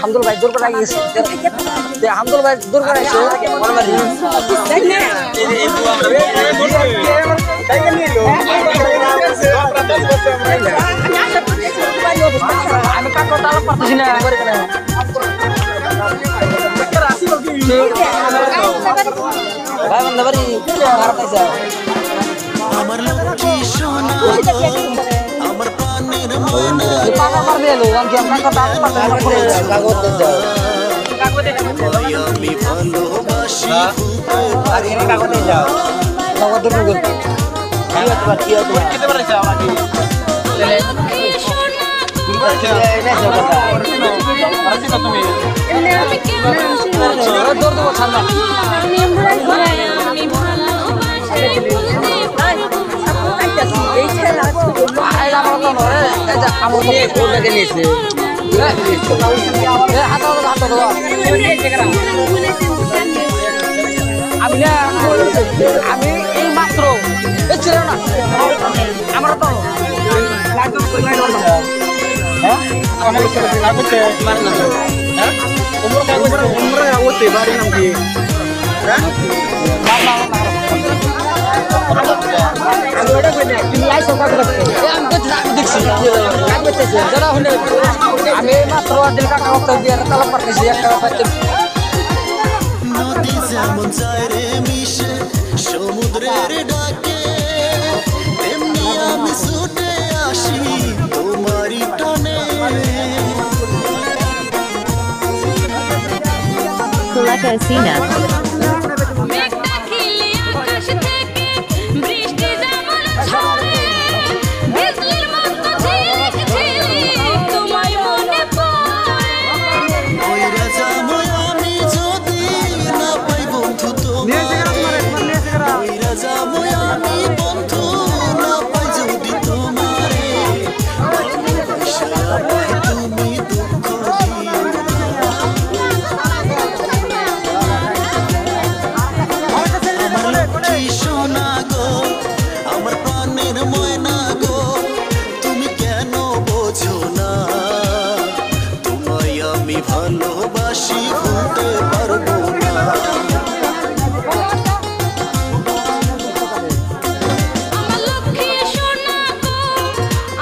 হামদুল ভাই দূর করে গেছে হামদুল ভাই দূর করাইছে আমি কাকো তালা পারতেছি না ভাই বন্ধ বাড়ি আমার লক্ষ্মী সোনা আমার প্রাণের ময়না পাকা মার দিলো আমি কাকো তালা পারতেছি না কাগজে যাও কাগজে আমি ভালোবাসি আর এনে কাগজে যাও কাগজে ঢুকে কি আছে কিতে পারে যাও নাকি আমি এই মাত্র ছিল না আমরা তো আমি মাত্র দিন কাকা বিয়ার তালা পারতেছি একটা নদী যেমন যায় রে মিশে সমুদ্রের ডাকে তেমনি আমি ছুটে আসি তোমারই টানে Casina. ভালোবাসি ভুলতে পারবো না আমার লক্ষ্মী সোনা গো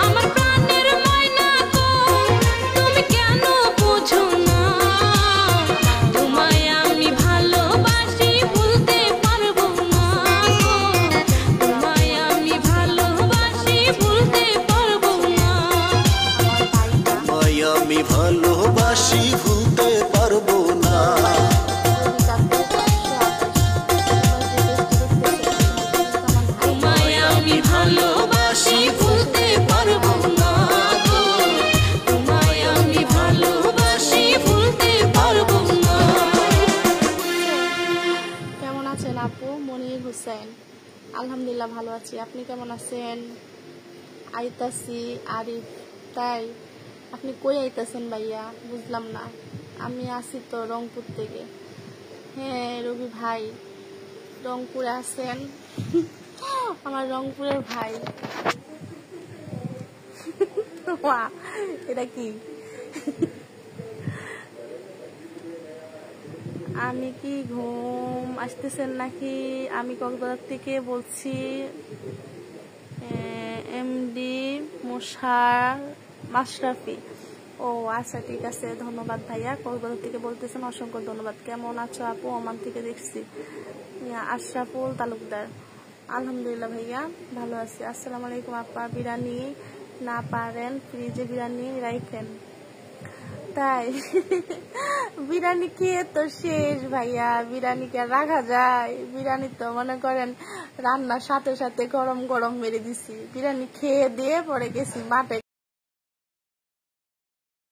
আমার প্রাণের ময়না গো তুমি কেন বুঝো না তোমায় আমি ভালোবাসি ভুলতে পারবো না গো তোমায় আমি ভালোবাসি ভুলতে পারবো না তোমায় আমি ভালোবাসি ভুলতে পারবো না তোমায় আমি ভালোবাসি ভুলতে পারবো না তোমায় আমি ভালোবাসি ভুলতে পারবো না। কেমন আছেন আপু? মনির হোসেন। আলহামদুলিল্লাহ ভালো আছি, আপনি কেমন আছেন? আইতাছি আরিফ। তাই আপনি কই আইতাছেন ভাইয়া? বুঝলাম না। আমি আসি তো রংপুর থেকে। হ্যাঁ রবি ভাই, রংপুরে আছেন? আমার রংপুরের ভাই। এটা কি? আমি কি ঘুম আসতেছেন নাকি? আমি কক্সবাজার থেকে বলছি, এমডি মাশরাফি। ও আচ্ছা ঠিক আছে, ধন্যবাদ ভাইয়া। কক্সবাজার থেকে বলতেছেন, অসংখ্য ধন্যবাদ। কেমন আছো আপু? ওমান থেকে দেখছি। আশরাফুল তালুকদার। আলহামদুলিল্লাহ ভাইয়া ভালো আছি। আসসালামু আলাইকুম আপা। বিরিয়ানি না পারেন ফ্রিজে বিরিয়ানি রাখেন? তাই বিরিয়ানি খেয়ে তো শেষ ভাইয়া, বিরিয়ানি কে রাখা যায়? বিরিয়ানি তো মনে করেন রান্নার সাথে সাথে গরম গরম মেরে দিছি। বিরিয়ানি খেয়ে দিয়ে পরে গেছি মাঠে